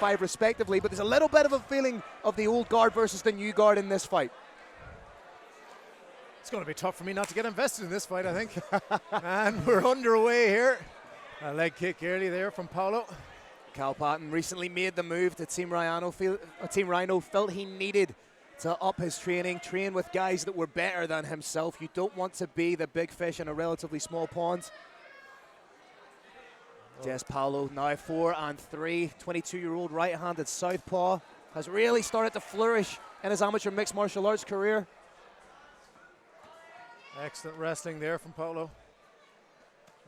5 respectively, but there's a little bit of a feeling of the old guard versus the new guard in this fight. It's going to be tough for me not to get invested in this fight, I think. And we're underway here. A leg kick early there from Paulo. Patton recently made the move to Team Ryano felt he needed to up his training, train with guys that were better than himself. You don't want to be the big fish in a relatively small pond. Jess Paulo now 4-3, 22-year-old right-handed southpaw, has really started to flourish in his amateur mixed martial arts career. Excellent wrestling there from Paulo.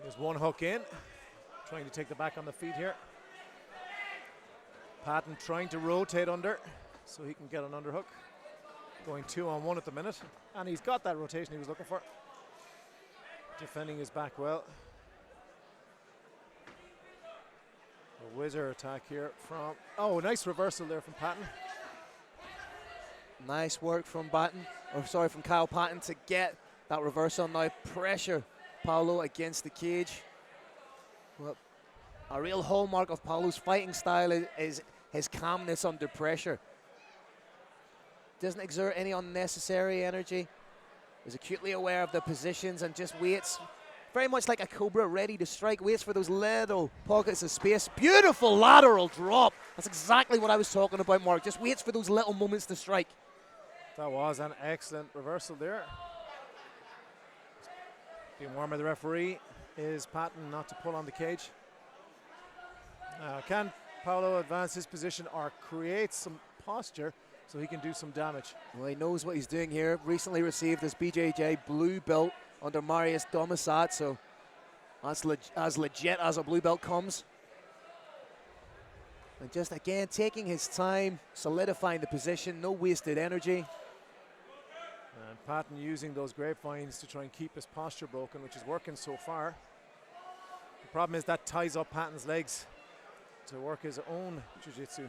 There's one hook in, trying to take the back on the feet here. Patton trying to rotate under so he can get an underhook. Going 2-on-1 at the minute, and he's got that rotation he was looking for. Defending his back well. A whizzer attack here from, oh, nice reversal there from Patton. Nice work from Patton to get that reversal. Now pressure Paulo against the cage. Well, a real hallmark of Paulo's fighting style is his calmness under pressure. Doesn't exert any unnecessary energy. Is acutely aware of the positions and just waits. Very much like a cobra ready to strike. Waits for those little pockets of space. Beautiful lateral drop. That's exactly what I was talking about, Mark. Just waits for those little moments to strike. That was an excellent reversal there. Being warned by the referee is Patton not to pull on the cage. Can Paulo advance his position or create some posture so he can do some damage? Well, he knows what he's doing here. Recently received his BJJ blue belt under Marius Domisat, so that's as legit as a blue belt comes. And just again taking his time, solidifying the position, no wasted energy. And Patton using those grapevines to try and keep his posture broken, which is working so far. The problem is that ties up Patton's legs to work his own jiu-jitsu.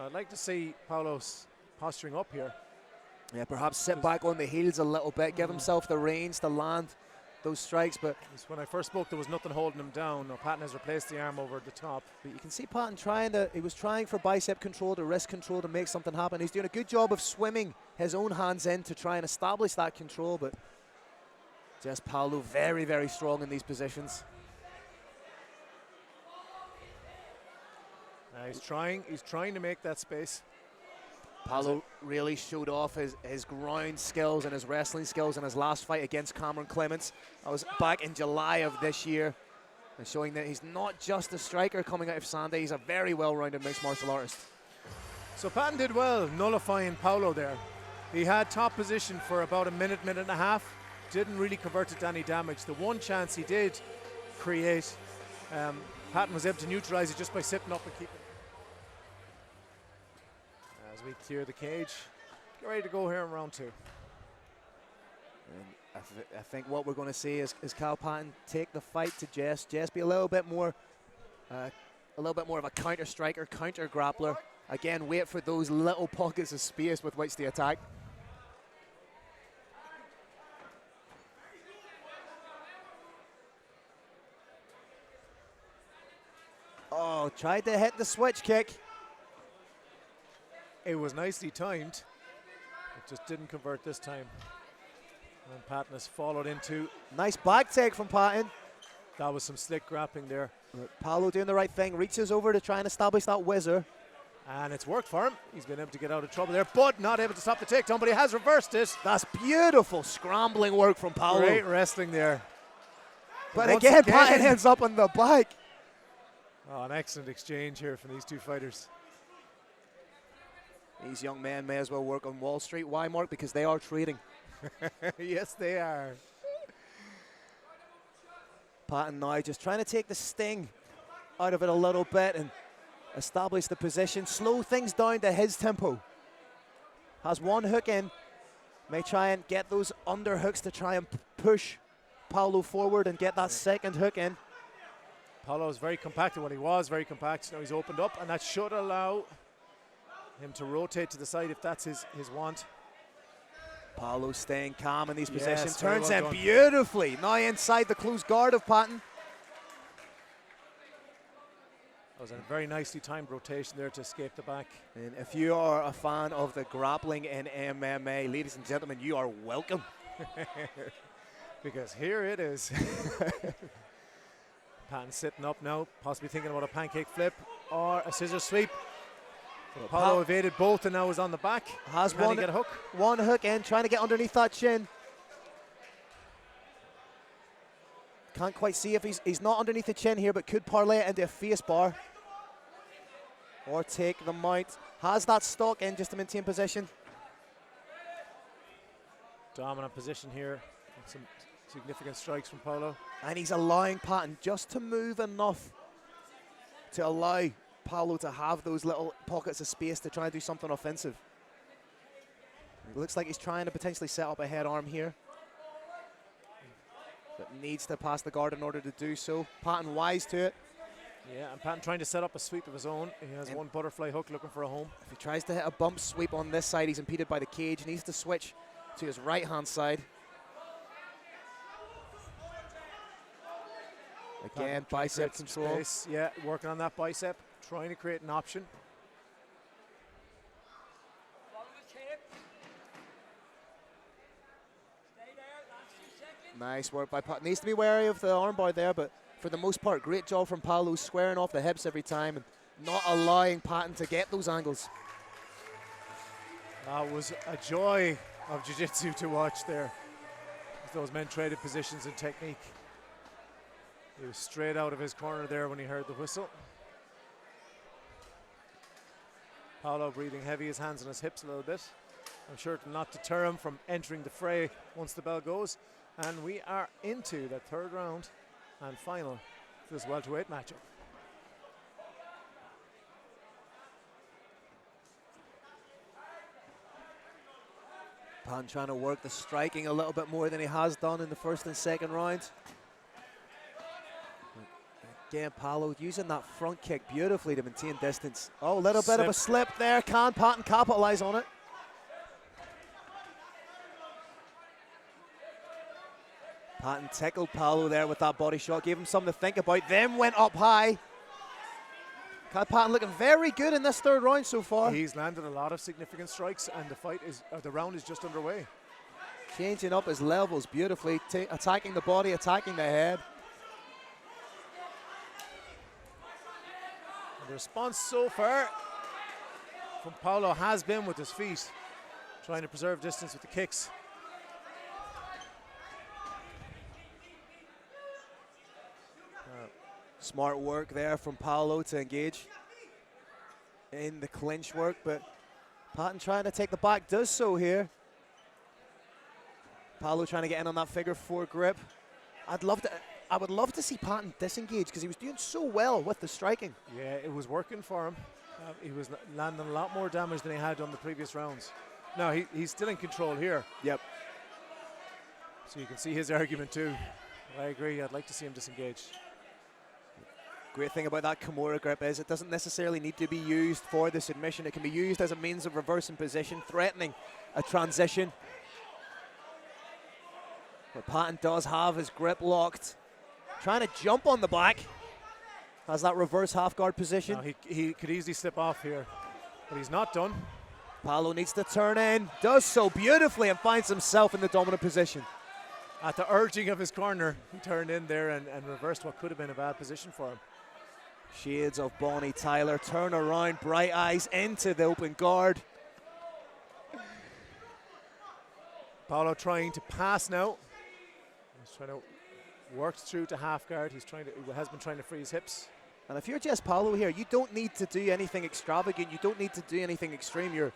I'd like to see Paulo's posturing up here. Yeah, perhaps sit back on the heels a little bit, give himself the range to land those strikes. But when I first spoke, there was nothing holding him down. No, Patton has replaced the arm over the top. But you can see Patton he was trying for bicep control, to wrist control, to make something happen. He's doing a good job of swimming his own hands in to try and establish that control. But Jess Paulo very, very strong in these positions. He's trying to make that space. Paulo really showed off his ground skills and his wrestling skills in his last fight against Cameron Clements. That was back in July of this year, and showing that he's not just a striker coming out of Sanda, he's a very well-rounded mixed martial artist. So Patton did well nullifying Paulo there. He had top position for about a minute and a half, didn't really convert it to any damage. The one chance he did create, Patton was able to neutralize it just by sitting up and keeping it. As we clear the cage, get ready to go here in round 2. And I think what we're going to see is Patton take the fight to Jess. Jess be a little bit more of a counter striker, counter grappler. Again, wait for those little pockets of space with which to attack. Oh, tried to hit the switch kick. It was nicely timed. It just didn't convert this time. And Patton has followed into. Nice back take from Patton. That was some slick grappling there. Paulo doing the right thing, reaches over to try and establish that whizzer. And it's worked for him. He's been able to get out of trouble there, but not able to stop the takedown, but he has reversed it. That's beautiful scrambling work from Paulo. Great wrestling there. But again, Patton ends up on the back. Oh, an excellent exchange here from these two fighters. These young men may as well work on Wall Street. Why, Mark? Because they are trading. Yes, they are. Patton now just trying to take the sting out of it a little bit and establish the position. Slow things down to his tempo. Has one hook in. May try and get those underhooks to try and push Paulo forward and get that second hook in. Paulo is very compacted when he was very compact. Now he's opened up, and that should allow him to rotate to the side if that's his want. Paulo staying calm in these positions. Yes, very Turns well in done. beautifully. Now inside the close guard of Patton. That was a very nicely timed rotation there to escape the back. And if you are a fan of the grappling in MMA, ladies and gentlemen, you are welcome. Because here it is. Patton sitting up now, possibly thinking about a pancake flip or a scissor sweep. Paulo evaded both and now is on the back. Has Can he get a hook? One hook in, trying to get underneath that chin. Can't quite see if he's not underneath the chin here, but could parlay it into a face bar. Or take the mount. Has that stock in just to maintain position. Dominant position here. Some significant strikes from Paulo. And he's allowing Patton just to move enough to allow Paulo to have those little pockets of space to try and do something offensive. It looks like he's trying to potentially set up a head arm here, but needs to pass the guard in order to do so. Patton wise to it. Yeah, and Patton trying to set up a sweep of his own. He has one butterfly hook looking for a home. If he tries to hit a bump sweep on this side, he's impeded by the cage. He needs to switch to his right-hand side. Again, bicep control. Space. Yeah, working on that bicep, trying to create an option. Nice work by Patton. Needs to be wary of the armbar there, but for the most part, great job from Paulo, squaring off the hips every time and not allowing Patton to get those angles. That was a joy of jiu-jitsu to watch there. As those men traded positions and technique. He was straight out of his corner there when he heard the whistle. Paulo breathing heavy, his hands on his hips a little bit. I'm sure it will not deter him from entering the fray once the bell goes. And we are into the third round and final for this welterweight matchup. Patton trying to work the striking a little bit more than he has done in the first and second rounds. Again, Paulo using that front kick beautifully to maintain distance. Oh, a little bit of a slip there. Can Patton capitalize on it? Patton tickled Paulo there with that body shot, gave him something to think about, then went up high. Patton looking very good in this third round so far. He's landed a lot of significant strikes, and the round is just underway. Changing up his levels beautifully, attacking the body, attacking the head. And the response so far from Paulo has been with his feet, trying to preserve distance with the kicks. Smart work there from Paulo to engage in the clinch work, but Patton trying to take the back, does so here. Paulo trying to get in on that figure four grip. I would love to see Patton disengage because he was doing so well with the striking. Yeah, it was working for him. He was landing a lot more damage than he had on the previous rounds. Now he's still in control here. Yep. So you can see his argument too. I agree, I'd like to see him disengage. Great thing about that Kimura grip is it doesn't necessarily need to be used for the submission. It can be used as a means of reversing position, threatening a transition. But Patton does have his grip locked. Trying to jump on the back. Has that reverse half guard position. No, he could easily slip off here, but he's not done. Paulo needs to turn in. Does so beautifully and finds himself in the dominant position. At the urging of his corner, he turned in there and reversed what could have been a bad position for him. Shades of Bonnie Tyler, turn around, bright eyes into the open guard. Paulo trying to pass now. He's trying to work through to half guard. He has been trying to free his hips. And if you're Jess Paulo here, you don't need to do anything extravagant. You don't need to do anything extreme.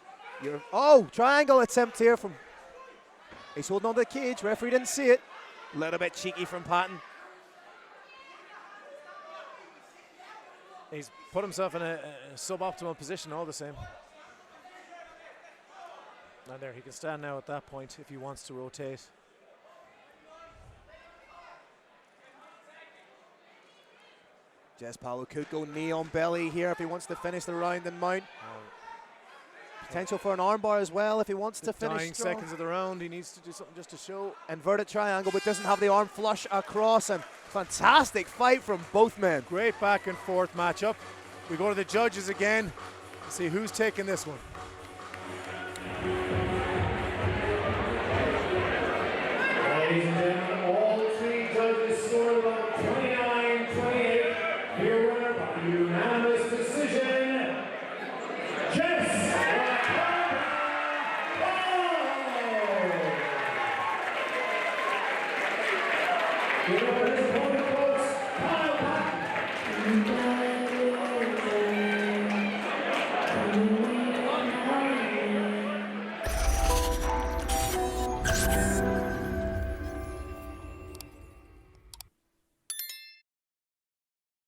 Oh, triangle attempt here from. He's holding on to the cage. Referee didn't see it. A little bit cheeky from Patton. He's put himself in a suboptimal position all the same. And there, he can stand now at that point if he wants to rotate. Jess Paulo could go knee on belly here if he wants to finish the round and mount. Potential for an armbar as well if he wants to finish Dying strong. seconds of the round, he needs to do something just to show. Inverted triangle, but doesn't have the arm flush across him. Fantastic fight from both men. Great back and forth matchup. We go to the judges again to see who's taking this one. Ladies and gentlemen, all three judges scored about 20